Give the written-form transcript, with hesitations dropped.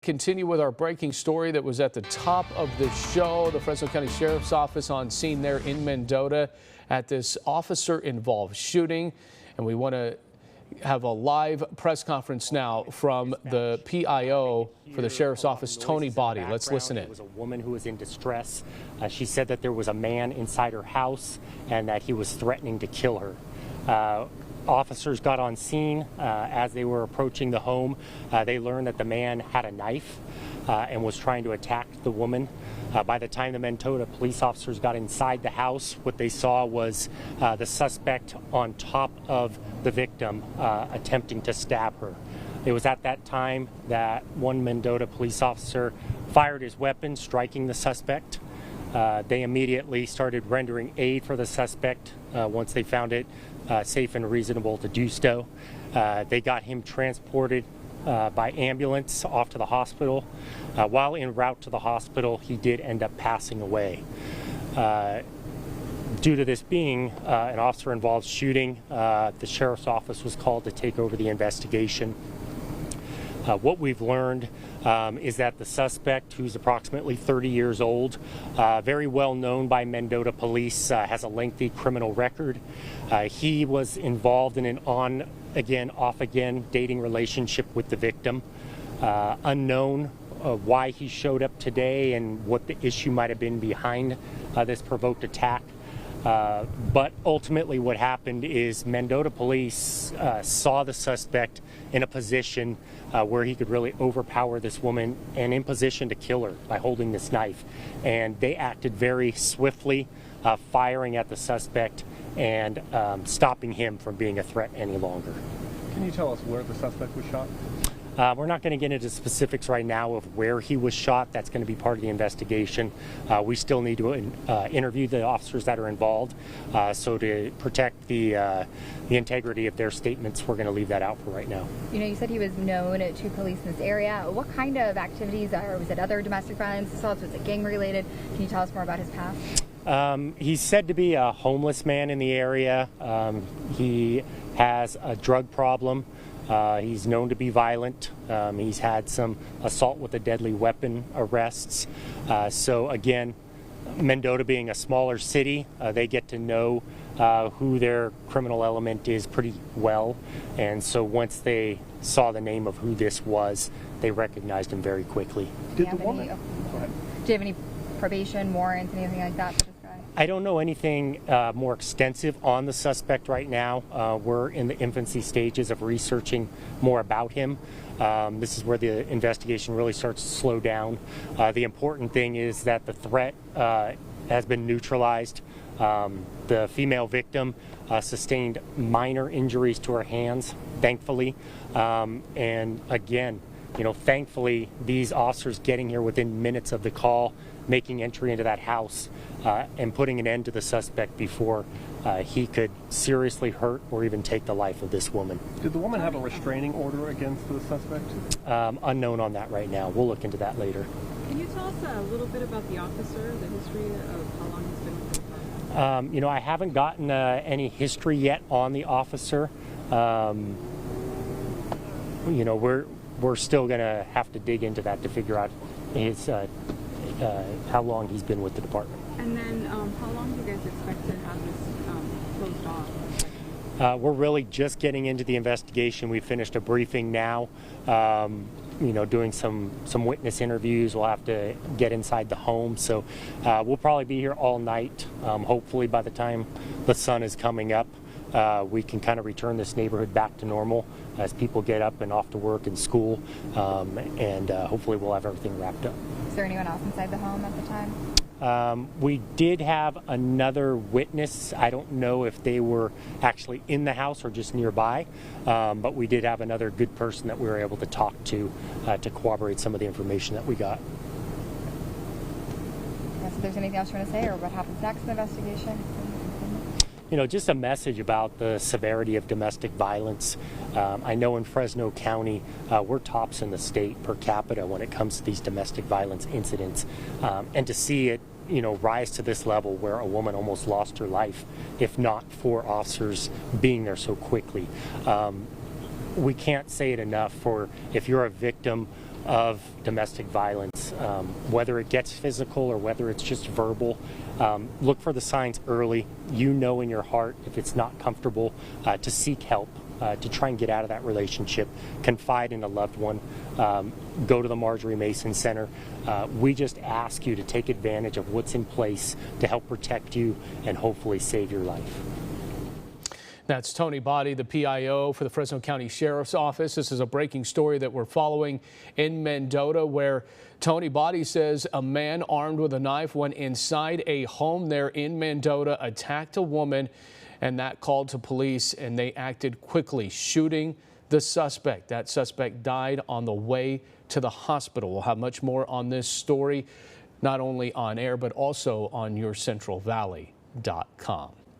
Continue with our breaking story that was at the top of the show. The Fresno County Sheriff's Office on scene there in Mendota at this officer-involved shooting. And we want to have a live press conference now from the PIO for the Sheriff's Office, Tony Body. Let's listen in. It was a woman who was in distress. She said that there was a man inside her house and that he was threatening to kill her. Officers got on scene as they were approaching the home. They learned that the man had a knife and was trying to attack the woman. By the time the Mendota police officers got inside the house, what they saw was the suspect on top of the victim attempting to stab her. It was at that time that one Mendota police officer fired his weapon, striking the suspect. They immediately started rendering aid for the suspect once they found it safe and reasonable to do so. They got him transported by ambulance off to the hospital. While en route to the hospital, he did end up passing away. Due to this being an officer-involved shooting, the Sheriff's Office was called to take over the investigation. What we've learned is that the suspect, who's approximately 30 years old, very well known by Mendota police, has a lengthy criminal record. He was involved in an on-again, off-again dating relationship with the victim. Unknown why he showed up today and what the issue might have been behind this provoked attack. But ultimately what happened is Mendota police saw the suspect in a position where he could really overpower this woman and in position to kill her by holding this knife. And they acted very swiftly, firing at the suspect and stopping him from being a threat any longer. Can you tell us where the suspect was shot? We're not going to get into specifics right now of where he was shot. That's going to be part of the investigation. We still need to interview the officers that are involved. So to protect the integrity of their statements, we're going to leave that out for right now. You know, you said he was known to police in this area. What kind of activities, or was it other domestic violence assaults? Was it gang related? Can you tell us more about his past? He's said to be a homeless man in the area. He has a drug problem. He's known to be violent. He's had some assault with a deadly weapon arrests. So again, Mendota being a smaller city, they get to know who their criminal element is pretty well. And so once they saw the name of who this was, they recognized him very quickly. Do you have any probation, warrants, anything like that? I don't know anything more extensive on the suspect right now. We're in the infancy stages of researching more about him. This is where the investigation really starts to slow down. The important thing is that the threat has been neutralized. The female victim sustained minor injuries to her hands, thankfully. And again, you know, thankfully, these officers getting here within minutes of the call, making entry into that house, and putting an end to the suspect before he could seriously hurt or even take the life of this woman. Did the woman have a restraining order against the suspect? Unknown on that right now. We'll look into that later. Can you tell us a little bit about the officer, the history of how long he's been with the department? You know, I haven't gotten any history yet on the officer. You know, we're still going to have to dig into that to figure out his how long he's been with the department. And then how long do you guys expect to have this closed off? We're really just getting into the investigation. We finished a briefing now, you know, doing some witness interviews. We'll have to get inside the home. So we'll probably be here all night. Hopefully by the time the sun is coming up, we can kind of return this neighborhood back to normal as people get up and off to work and school, and hopefully we'll have everything wrapped up. Is there anyone else inside the home at the time? We did have another witness. I don't know if they were actually in the house or just nearby, but we did have another good person that we were able to talk to corroborate some of the information that we got. Yes, if there's anything else you want to say or what happens next in the investigation? You know, just a message about the severity of domestic violence. I know in Fresno County, we're tops in the state per capita when it comes to these domestic violence incidents. And to see it, you know, rise to this level where a woman almost lost her life, if not for officers being there so quickly. We can't say it enough for if you're a victim of domestic violence, whether it gets physical or whether it's just verbal. Look for the signs early. You know in your heart if it's not comfortable to seek help, to try and get out of that relationship, confide in a loved one, go to the Marjorie Mason Center. We just ask you to take advantage of what's in place to help protect you and hopefully save your life. That's Tony Body, the PIO for the Fresno County Sheriff's Office. This is a breaking story that we're following in Mendota, where Tony Body says a man armed with a knife went inside a home there in Mendota, attacked a woman, and that called to police, and they acted quickly, shooting the suspect. That suspect died on the way to the hospital. We'll have much more on this story, not only on air, but also on yourcentralvalley.com.